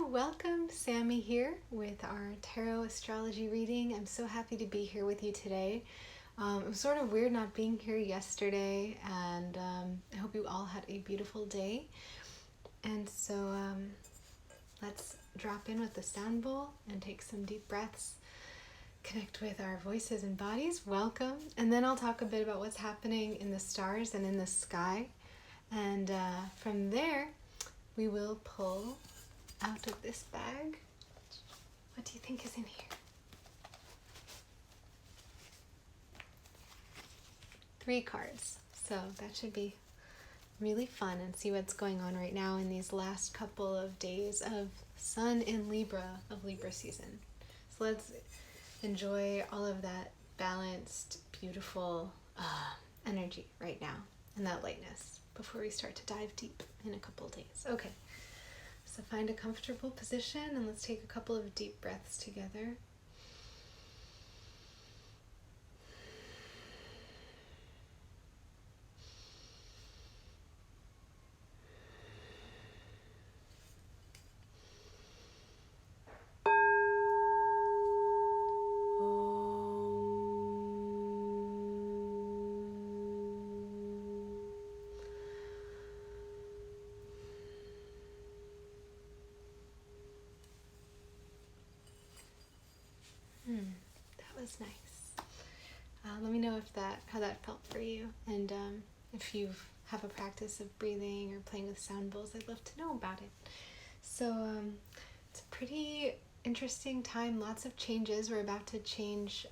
welcome. Sammy here with our tarot astrology reading. I'm so happy to be here with you today. It was sort of weird not being here yesterday, and I hope you all had a beautiful day. And so let's drop in with the sound bowl and take some deep breaths, connect with our voices and bodies. Welcome. And then I'll talk a bit about what's happening in the stars and in the sky. And from there, we will pull out of this bag. What do you think is in here? 3 cards. So that should be really fun, and see what's going on right now in these last couple of days of Sun in Libra, of Libra season. So let's enjoy all of that balanced, beautiful energy right now and that lightness before we start to dive deep in a couple of days. Okay. So find a comfortable position and let's take a couple of deep breaths together. That was nice. Let me know if how that felt for you, and if you have a practice of breathing or playing with sound bowls, I'd love to know about it. So it's a pretty interesting time. Lots of changes. We're about to change.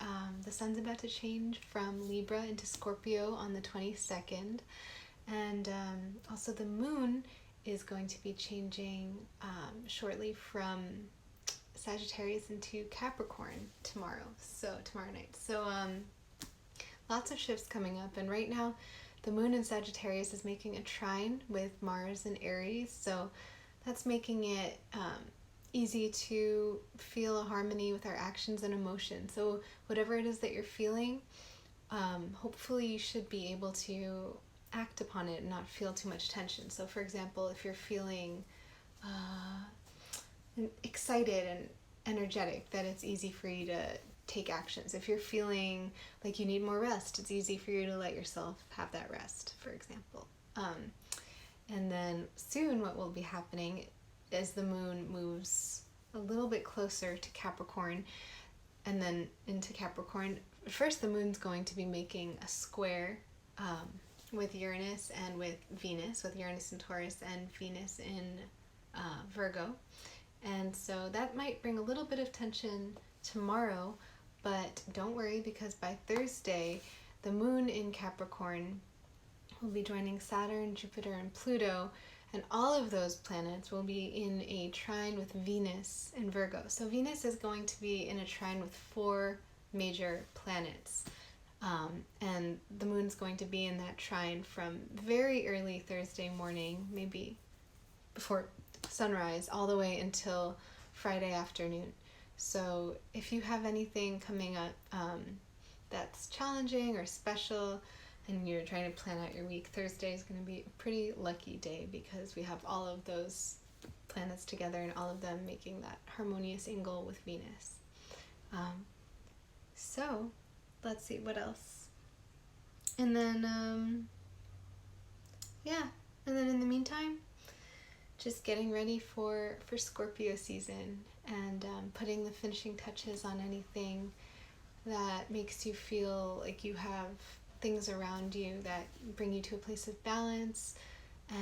The sun's about to change from Libra into Scorpio on the 22nd, and also the moon is going to be changing shortly from Sagittarius into Capricorn tomorrow night. So lots of shifts coming up, and right now the moon in Sagittarius is making a trine with Mars in Aries, so that's making it easy to feel a harmony with our actions and emotions. So whatever it is that you're feeling, hopefully you should be able to act upon it and not feel too much tension. So for example, if you're feeling excited and energetic, that it's easy for you to take actions. If you're feeling like you need more rest, it's easy for you to let yourself have that rest, for example. And then soon what will be happening is the moon moves a little bit closer to Capricorn and then into Capricorn. First, the moon's going to be making a square with Uranus and with Venus, with Uranus in Taurus and Venus in Virgo. And so that might bring a little bit of tension tomorrow, but don't worry, because by Thursday, the moon in Capricorn will be joining Saturn, Jupiter, and Pluto, and all of those planets will be in a trine with Venus in Virgo. So Venus is going to be in a trine with 4 major planets. And the moon's going to be in that trine from very early Thursday morning, maybe before sunrise, all the way until Friday afternoon. So if you have anything coming up that's challenging or special and you're trying to plan out your week, Thursday is going to be a pretty lucky day because we have all of those planets together and all of them making that harmonious angle with Venus. So let's see what else. And then and then in the meantime, just getting ready for Scorpio season and putting the finishing touches on anything that makes you feel like you have things around you that bring you to a place of balance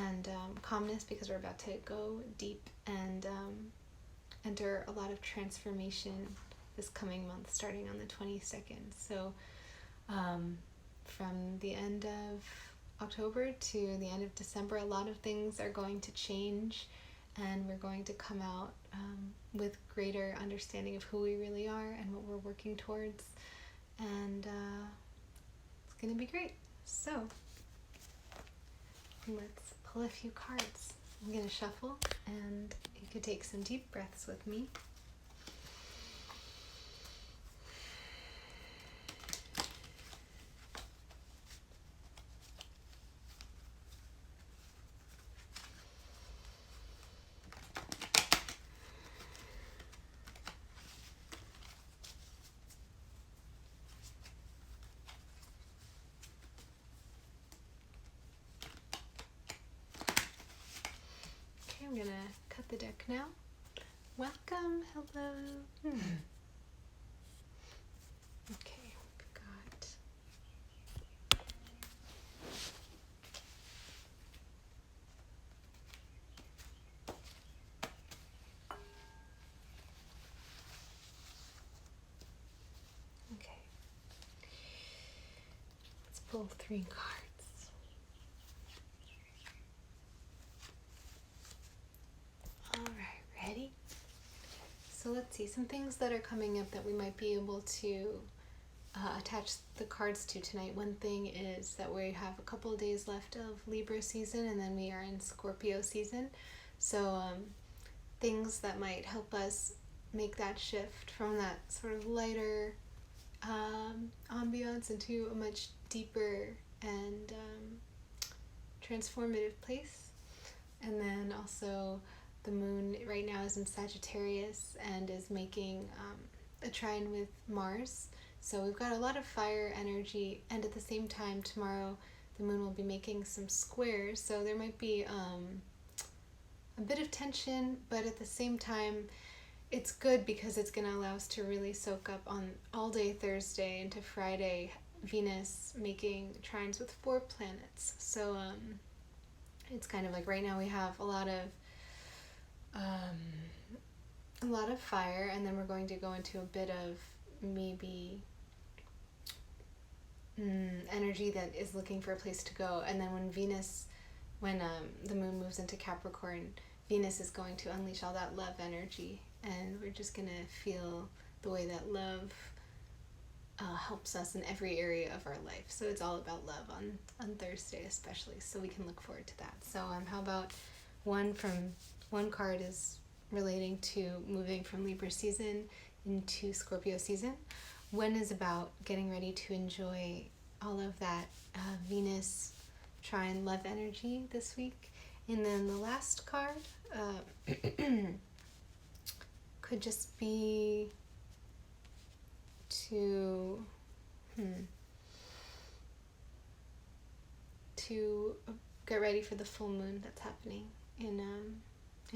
and calmness, because we're about to go deep and enter a lot of transformation this coming month, starting on the 22nd. So from the end of October to the end of December, a lot of things are going to change, and we're going to come out with greater understanding of who we really are and what we're working towards, and it's going to be great. So let's pull a few cards. I'm going to shuffle, and you could take some deep breaths with me. gonna cut the deck now. Welcome, hello. Okay, we've got okay. Let's pull 3 cards. All right, ready? So let's see some things that are coming up that we might be able to attach the cards to tonight. One thing is that we have a couple of days left of Libra season, and then we are in Scorpio season. So things that might help us make that shift from that sort of lighter ambiance into a much deeper and transformative place. And then also the moon right now is in Sagittarius and is making a trine with Mars. So we've got a lot of fire energy, and at the same time tomorrow the moon will be making some squares. So there might be a bit of tension, but at the same time it's good because it's going to allow us to really soak up on all day Thursday into Friday, Venus making trines with 4 planets. So it's kind of like right now we have a lot of fire, and then we're going to go into a bit of maybe energy that is looking for a place to go. And then when the moon moves into Capricorn, Venus is going to unleash all that love energy, and we're just going to feel the way that love helps us in every area of our life. So it's all about love on Thursday especially, so we can look forward to that. So how about one card is relating to moving from Libra season into Scorpio season. One is about getting ready to enjoy all of that Venus trine love energy this week. And then the last card could just be to get ready for the full moon that's happening in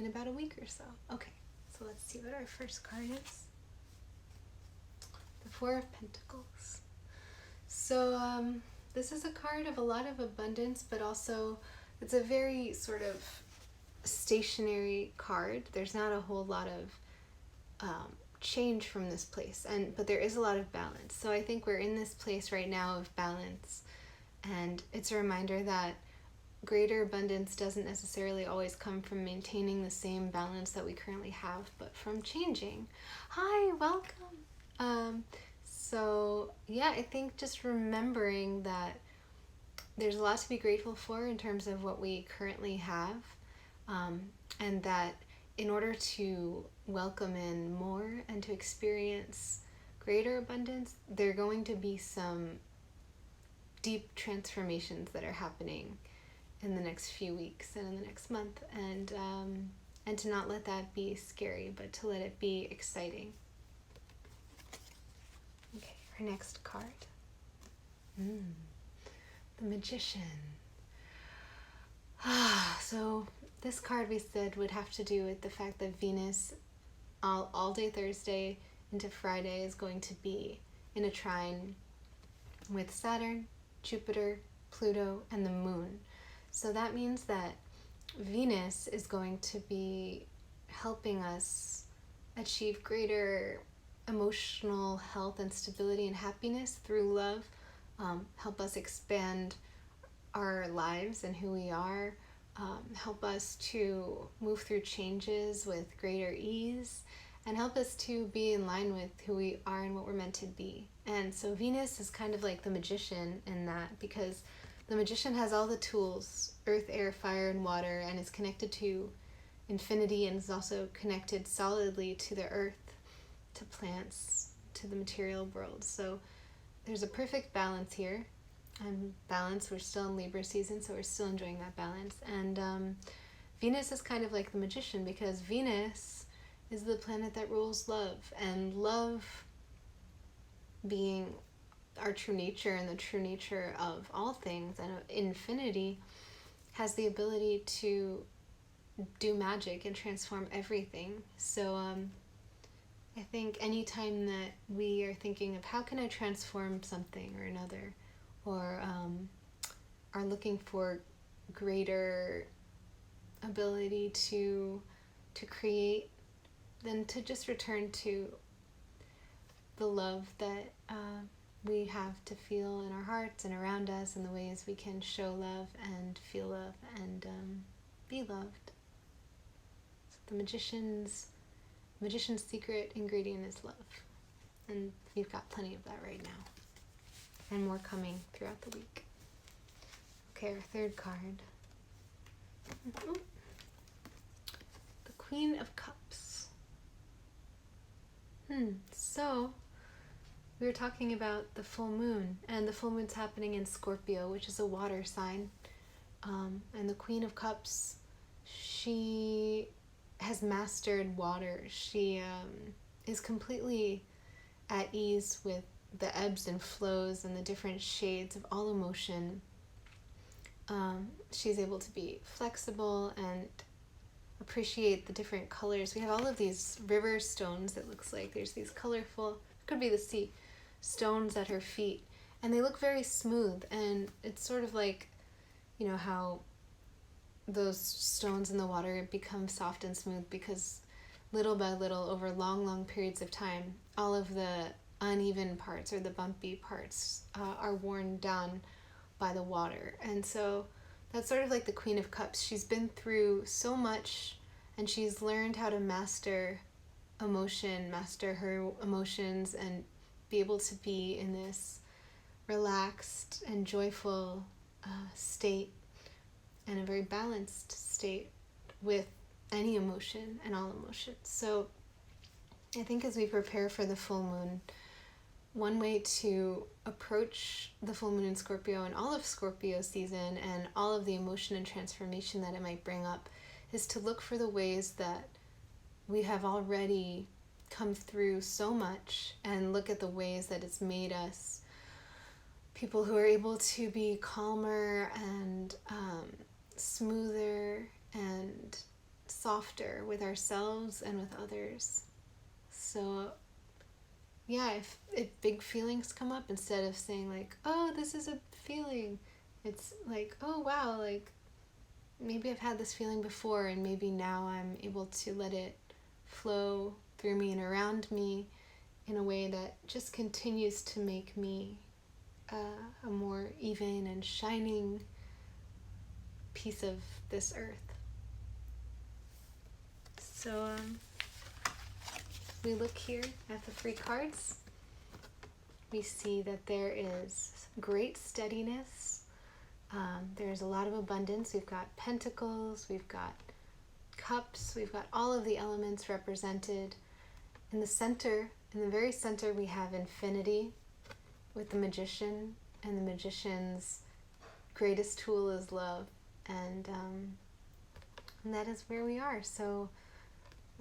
about a week or so. Okay, so let's see what our first card is. The 4 of Pentacles. So this is a card of a lot of abundance, but also it's a very sort of stationary card. There's not a whole lot of change from this place, but there is a lot of balance. So I think we're in this place right now of balance, and it's a reminder that greater abundance doesn't necessarily always come from maintaining the same balance that we currently have, but from changing. Hi, welcome. So yeah, I think just remembering that there's a lot to be grateful for in terms of what we currently have, and that in order to welcome in more and to experience greater abundance, there are going to be some deep transformations that are happening in the next few weeks and in the next month, and to not let that be scary, but to let it be exciting. Okay, our next card. The Magician. So this card we said would have to do with the fact that Venus all day Thursday into Friday is going to be in a trine with Saturn, Jupiter, Pluto, and the moon. So that means that Venus is going to be helping us achieve greater emotional health and stability and happiness through love, help us expand our lives and who we are, help us to move through changes with greater ease, and help us to be in line with who we are and what we're meant to be. And so Venus is kind of like the magician in that, because the magician has all the tools, earth, air, fire, and water, and is connected to infinity, and is also connected solidly to the earth, to plants, to the material world. So there's a perfect balance here. And balance, we're still in Libra season, so we're still enjoying that balance. And Venus is kind of like the magician, because Venus is the planet that rules love, and love being our true nature and the true nature of all things and infinity has the ability to do magic and transform everything. So I think anytime that we are thinking of how can I transform something or another, or are looking for greater ability to create, then to just return to the love that we have to feel in our hearts and around us, and the ways we can show love and feel love and be loved. So the magician's secret ingredient is love, and we've got plenty of that right now, and more coming throughout the week. Okay, our third card. The Queen of Cups. So we were talking about the full moon, and the full moon's happening in Scorpio, which is a water sign. And the Queen of Cups, she has mastered water. She is completely at ease with the ebbs and flows and the different shades of all emotion. She's able to be flexible and appreciate the different colors. We have all of these river stones, it looks like. There's these colorful, could be the sea, stones at her feet. And they look very smooth. And it's sort of like, you know, how those stones in the water become soft and smooth because little by little, over long, long periods of time, all of the uneven parts or the bumpy parts are worn down by the water. And so that's sort of like the Queen of Cups. She's been through so much, and she's learned how to master her emotions, and be able to be in this relaxed and joyful state, and a very balanced state with any emotion and all emotions. So I think as we prepare for the full moon, one way to approach the full moon in Scorpio and all of Scorpio season and all of the emotion and transformation that it might bring up is to look for the ways that we have already come through so much, and look at the ways that it's made us people who are able to be calmer and smoother and softer with ourselves and with others. So yeah, if big feelings come up, instead of saying like, oh, this is a feeling, it's like, oh wow, like maybe I've had this feeling before, and maybe now I'm able to let it flow through me and around me in a way that just continues to make me a more even and shining piece of this earth. So we look here at the 3 cards. We see that there is great steadiness. There's a lot of abundance. We've got pentacles, we've got cups, we've got all of the elements represented. In the center, in the very center, we have infinity with the magician, and the magician's greatest tool is love. And that is where we are. So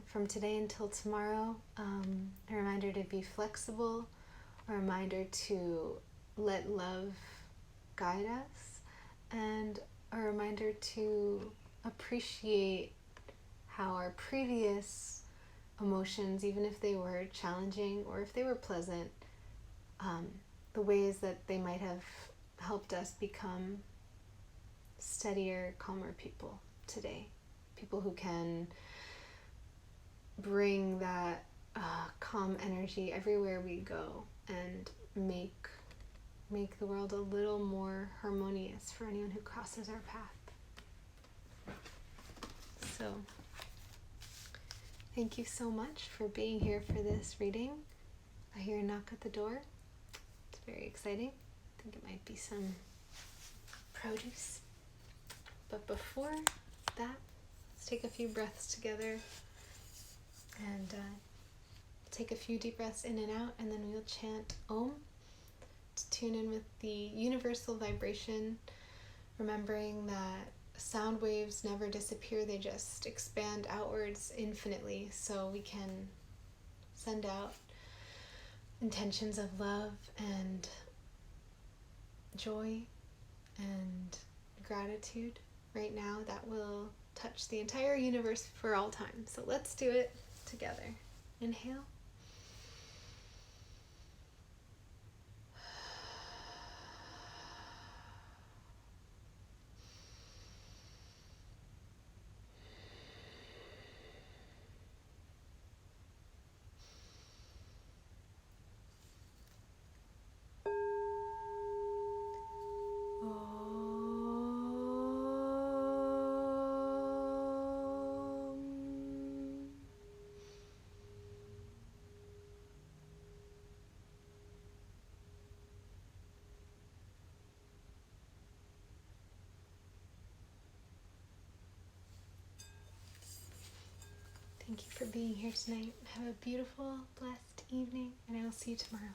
from today until tomorrow, a reminder to be flexible, a reminder to let love guide us, and a reminder to appreciate how our previous emotions, even if they were challenging or if they were pleasant, the ways that they might have helped us become steadier, calmer people today. People who can bring that calm energy everywhere we go, and make the world a little more harmonious for anyone who crosses our path. So thank you so much for being here for this reading. I hear a knock at the door. It's very exciting. I think it might be some produce. But before that, let's take a few breaths together and take a few deep breaths in and out, and then we'll chant Om to tune in with the universal vibration, remembering that sound waves never disappear, they just expand outwards infinitely, so we can send out intentions of love and joy and gratitude right now that will touch the entire universe for all time. So let's do it together. Inhale. Thank you for being here tonight. Have a beautiful, blessed evening, and I will see you tomorrow.